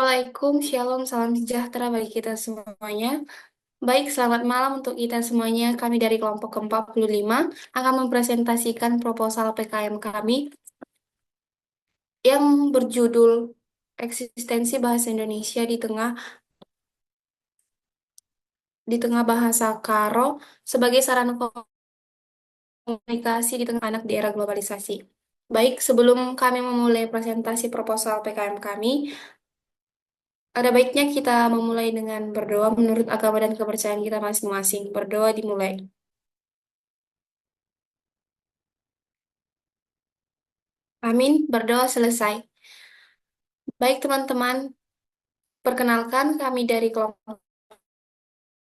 Assalamualaikum, Shalom, salam sejahtera bagi kita semuanya. Baik, selamat malam untuk kita semuanya. Kami dari kelompok ke-45 akan mempresentasikan proposal PKM kami yang berjudul Eksistensi Bahasa Indonesia di tengah bahasa Karo sebagai sarana komunikasi di tengah anak di era globalisasi. Baik, sebelum kami memulai presentasi proposal PKM kami, ada baiknya kita memulai dengan berdoa menurut agama dan kepercayaan kita masing-masing. Berdoa dimulai. Amin, berdoa selesai. Baik teman-teman, perkenalkan kami dari kelompok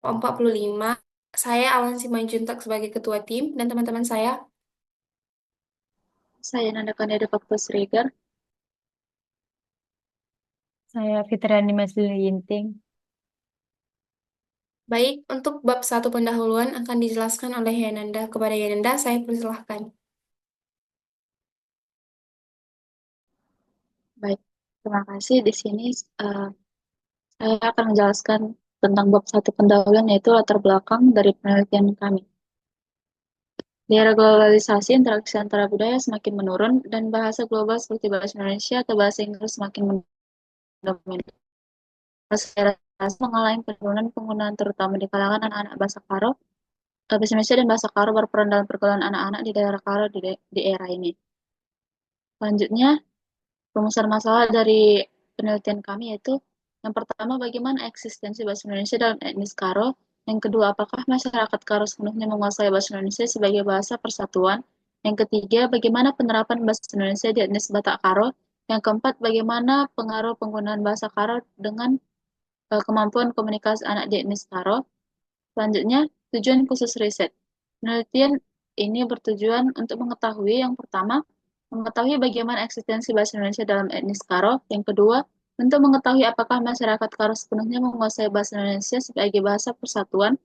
45. Saya Alan Simanjuntak sebagai ketua tim dan teman-teman saya. Saya Nanda Faktor Sregar. Saya Fitriani Masli Yinting. Baik, untuk bab 1 pendahuluan akan dijelaskan oleh Yananda. Kepada Yananda, saya persilahkan. Baik, terima kasih. Di sini saya akan menjelaskan tentang bab satu pendahuluan, yaitu latar belakang dari penelitian kami. Di era globalisasi, interaksi antara budaya semakin menurun dan bahasa global seperti bahasa Indonesia atau bahasa Inggris semakin mendominasi. Bahasa mengalami penurunan penggunaan terutama di kalangan anak-anak bahasa Karo. Bahasa Indonesia dan bahasa Karo berperan dalam pergaulan anak-anak di daerah Karo di era ini. Selanjutnya, rumusan masalah dari penelitian kami yaitu yang pertama, bagaimana eksistensi bahasa Indonesia dalam etnis Karo. Yang kedua, apakah masyarakat Karo sepenuhnya menguasai bahasa Indonesia sebagai bahasa persatuan. Yang ketiga, bagaimana penerapan bahasa Indonesia di etnis Batak Karo. Yang keempat, bagaimana pengaruh penggunaan bahasa Karo dengan kemampuan komunikasi anak di etnis Karo. Selanjutnya, tujuan khusus riset. Penelitian ini bertujuan untuk mengetahui yang pertama, mengetahui bagaimana eksistensi bahasa Indonesia dalam etnis Karo. Yang kedua, untuk mengetahui apakah masyarakat Karo sepenuhnya menguasai bahasa Indonesia sebagai bahasa persatuan.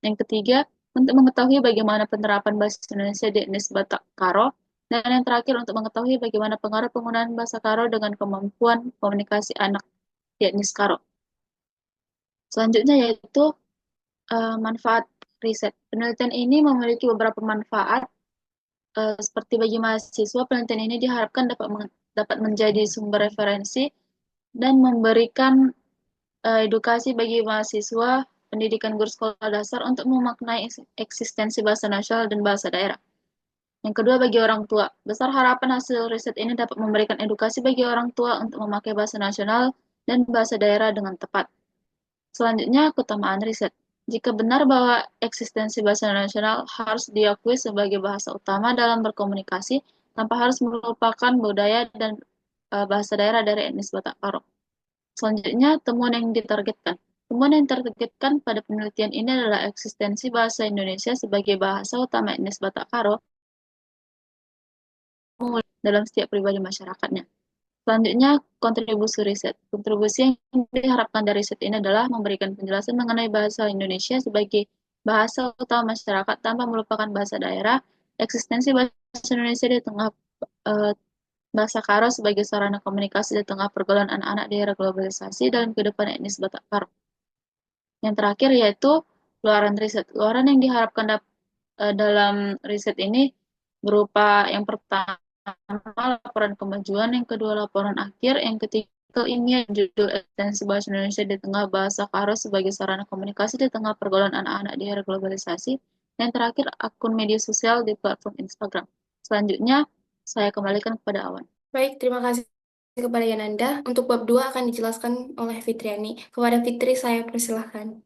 Yang ketiga, untuk mengetahui bagaimana penerapan bahasa Indonesia di etnis Batak Karo. Dan yang terakhir, untuk mengetahui bagaimana pengaruh penggunaan bahasa Karo dengan kemampuan komunikasi anak di etnis Karo. Selanjutnya yaitu manfaat riset. Penelitian ini memiliki beberapa manfaat seperti bagi mahasiswa. Penelitian ini diharapkan dapat menjadi sumber referensi dan memberikan edukasi bagi mahasiswa pendidikan guru sekolah dasar untuk memaknai eksistensi bahasa nasional dan bahasa daerah. Yang kedua, bagi orang tua. Besar harapan hasil riset ini dapat memberikan edukasi bagi orang tua untuk memakai bahasa nasional dan bahasa daerah dengan tepat. Selanjutnya, keutamaan riset. Jika benar bahwa eksistensi bahasa nasional harus diakui sebagai bahasa utama dalam berkomunikasi, tanpa harus melupakan budaya dan bahasa daerah dari etnis Batak Karo. Selanjutnya, temuan yang ditargetkan. Temuan yang ditargetkan pada penelitian ini adalah eksistensi bahasa Indonesia sebagai bahasa utama etnis Batak Karo dalam setiap pribadi masyarakatnya. Selanjutnya, kontribusi riset. Kontribusi yang diharapkan dari riset ini adalah memberikan penjelasan mengenai bahasa Indonesia sebagai bahasa utama masyarakat tanpa melupakan bahasa daerah, eksistensi bahasa Indonesia di tengah bahasa Karo sebagai sarana komunikasi di tengah pergaulan anak-anak di era globalisasi dalam kehidupan etnis Batak Karo. Yang terakhir yaitu luaran riset. Luaran yang diharapkan dalam riset ini berupa yang pertama laporan kemajuan, yang kedua laporan akhir, yang ketiga ilmiah judul ekstensi bahasa Indonesia di tengah bahasa Karo sebagai sarana komunikasi di tengah pergaulan anak-anak di era globalisasi, dan terakhir akun media sosial di platform Instagram. Selanjutnya saya kembalikan kepada Awan. Baik, terima kasih kepada Yananda. Untuk bab 2 akan dijelaskan oleh Fitriani. Kepada Fitri, saya persilahkan.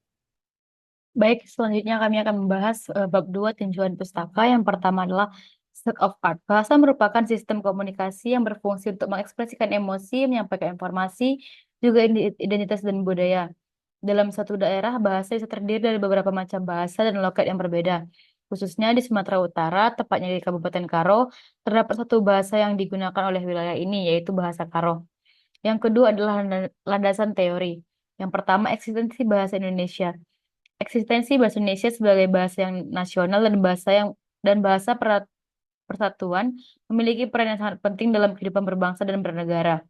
Baik, selanjutnya kami akan membahas bab 2 tinjauan pustaka. Yang pertama adalah state of art. Bahasa merupakan sistem komunikasi yang berfungsi untuk mengekspresikan emosi, menyampaikan informasi, juga identitas dan budaya. Dalam suatu daerah, bahasa bisa terdiri dari beberapa macam bahasa dan logat yang berbeda. Khususnya di Sumatera Utara, tepatnya di Kabupaten Karo, terdapat satu bahasa yang digunakan oleh wilayah ini, yaitu bahasa Karo. Yang kedua adalah landasan teori. Yang pertama, eksistensi bahasa Indonesia. Eksistensi bahasa Indonesia sebagai bahasa yang nasional dan bahasa persatuan memiliki peran yang sangat penting dalam kehidupan berbangsa dan bernegara.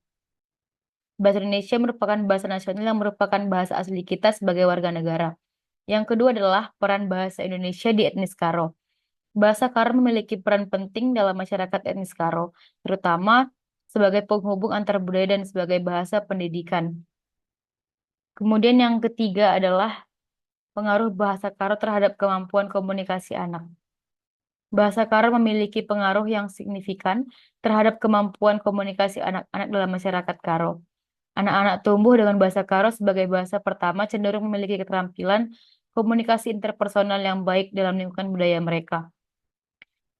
Bahasa Indonesia merupakan bahasa nasional yang merupakan bahasa asli kita sebagai warga negara. Yang kedua adalah peran bahasa Indonesia di etnis Karo. Bahasa Karo memiliki peran penting dalam masyarakat etnis Karo, terutama sebagai penghubung antar budaya dan sebagai bahasa pendidikan. Kemudian yang ketiga adalah pengaruh bahasa Karo terhadap kemampuan komunikasi anak. Bahasa Karo memiliki pengaruh yang signifikan terhadap kemampuan komunikasi anak-anak dalam masyarakat Karo. Anak-anak tumbuh dengan bahasa Karo sebagai bahasa pertama cenderung memiliki keterampilan komunikasi interpersonal yang baik dalam lingkungan budaya mereka.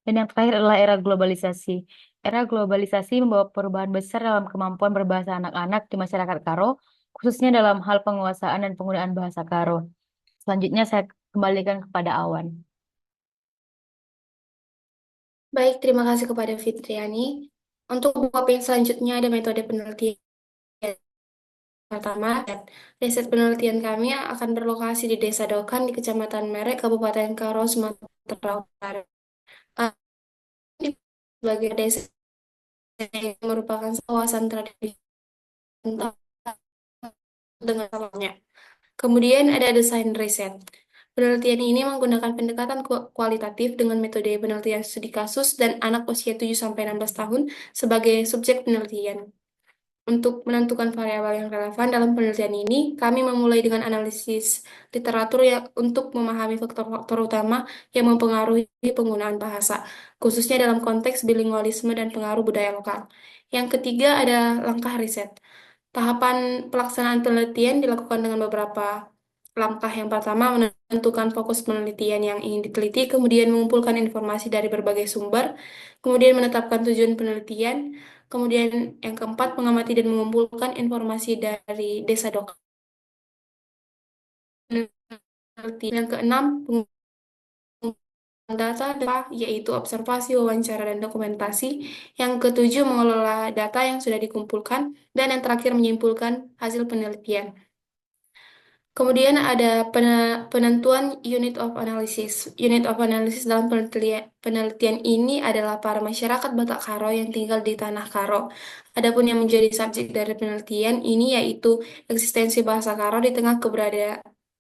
Dan yang terakhir adalah era globalisasi. Era globalisasi membawa perubahan besar dalam kemampuan berbahasa anak-anak di masyarakat Karo, khususnya dalam hal penguasaan dan penggunaan bahasa Karo. Selanjutnya saya kembalikan kepada Awan. Baik, terima kasih kepada Fitriani. Untuk bab yang selanjutnya ada metode penelitian. Pertama, riset penelitian kami akan berlokasi di Desa Dokan di Kecamatan Merek, Kabupaten Karo, Sumatera Utara. Ah, Ini sebagai desa yang merupakan kawasan tradisi dengan namanya. Kemudian ada desain riset. Penelitian ini menggunakan pendekatan kualitatif dengan metode penelitian studi kasus dan anak usia 7-16 tahun sebagai subjek penelitian. Untuk menentukan variabel yang relevan dalam penelitian ini, kami memulai dengan analisis literatur yang untuk memahami faktor-faktor utama yang mempengaruhi penggunaan bahasa, khususnya dalam konteks bilingualisme dan pengaruh budaya lokal. Yang ketiga ada langkah riset. Tahapan pelaksanaan penelitian dilakukan dengan beberapa langkah. Yang pertama, menentukan fokus penelitian yang ingin diteliti, kemudian mengumpulkan informasi dari berbagai sumber, kemudian menetapkan tujuan penelitian, kemudian yang keempat, mengamati dan mengumpulkan informasi dari desa dok. Yang keenam, pengumpulan data, yaitu observasi, wawancara, dan dokumentasi. Yang ketujuh, mengelola data yang sudah dikumpulkan. Dan yang terakhir, menyimpulkan hasil penelitian. Kemudian ada penentuan unit of analysis. Unit of analysis dalam penelitian ini adalah para masyarakat Batak Karo yang tinggal di Tanah Karo. Adapun yang menjadi subjek dari penelitian ini yaitu eksistensi bahasa Karo di tengah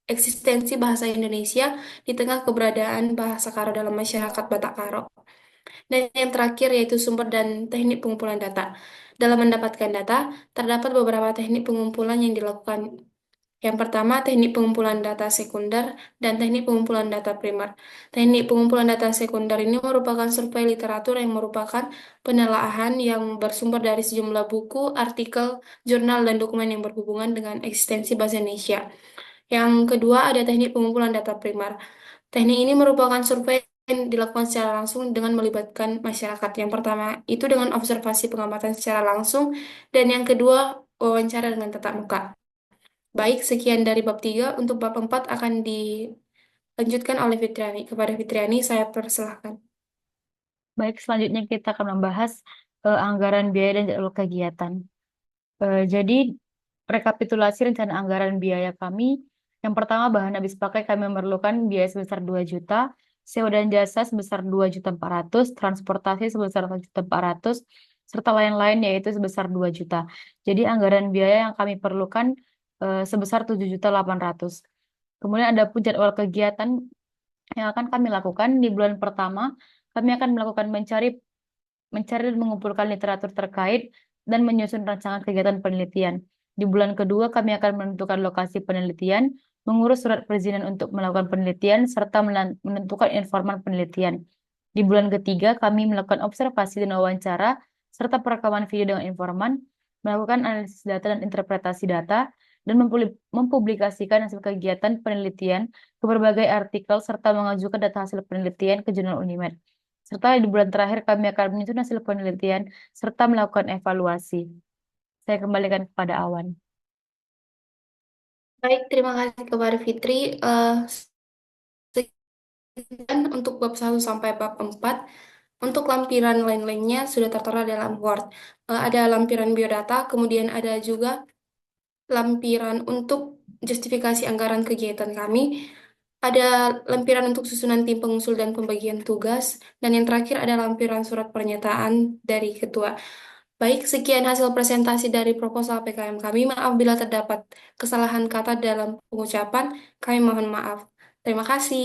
eksistensi bahasa Indonesia di tengah keberadaan bahasa Karo dalam masyarakat Batak Karo. Dan yang terakhir yaitu sumber dan teknik pengumpulan data. Dalam mendapatkan data, terdapat beberapa teknik pengumpulan yang dilakukan. Yang pertama, teknik pengumpulan data sekunder dan teknik pengumpulan data primer. Teknik pengumpulan data sekunder ini merupakan survei literatur yang merupakan penelaahan yang bersumber dari sejumlah buku, artikel, jurnal, dan dokumen yang berhubungan dengan eksistensi bahasa Indonesia. Yang kedua, ada teknik pengumpulan data primer. Teknik ini merupakan survei yang dilakukan secara langsung dengan melibatkan masyarakat. Yang pertama, itu dengan observasi pengamatan secara langsung, dan yang kedua, wawancara dengan tatap muka. Baik, sekian dari bab 3. Untuk bab 4 akan dilanjutkan oleh Fitriani. Kepada Fitriani, saya persilahkan. Baik, selanjutnya kita akan membahas anggaran biaya dan jadwal kegiatan. Jadi, rekapitulasi rencana anggaran biaya kami. Yang pertama, bahan habis pakai kami memerlukan biaya sebesar 2 juta, sewa dan jasa sebesar 2.400.000, transportasi sebesar 1.400.000, serta lain-lain yaitu sebesar 2 juta. Jadi, anggaran biaya yang kami perlukan sebesar 7.800.000. Kemudian ada pun jadwal kegiatan yang akan kami lakukan di bulan pertama, kami akan melakukan mencari dan mengumpulkan literatur terkait dan menyusun rancangan kegiatan penelitian. Di bulan kedua, kami akan menentukan lokasi penelitian, mengurus surat perizinan untuk melakukan penelitian, serta menentukan informan penelitian. Di bulan ketiga, kami melakukan observasi dan wawancara, serta perekaman video dengan informan, melakukan analisis data dan interpretasi data, dan mempublikasikan hasil kegiatan penelitian ke berbagai artikel, serta mengajukan data hasil penelitian ke jurnal Unimed. Serta di bulan terakhir kami akan menyusun hasil penelitian serta melakukan evaluasi. Saya kembalikan kepada Awan. Baik, terima kasih kepada Fitri. Sekian untuk bab 1 sampai bab 4. Untuk lampiran lain-lainnya sudah tertera dalam Word. Ada lampiran biodata, kemudian ada juga lampiran untuk justifikasi anggaran kegiatan kami. Ada lampiran untuk susunan tim pengusul dan pembagian tugas. Dan yang terakhir ada lampiran surat pernyataan dari ketua. Baik, sekian hasil presentasi dari proposal PKM kami. Maaf bila terdapat kesalahan kata dalam pengucapan. Kami mohon maaf. Terima kasih.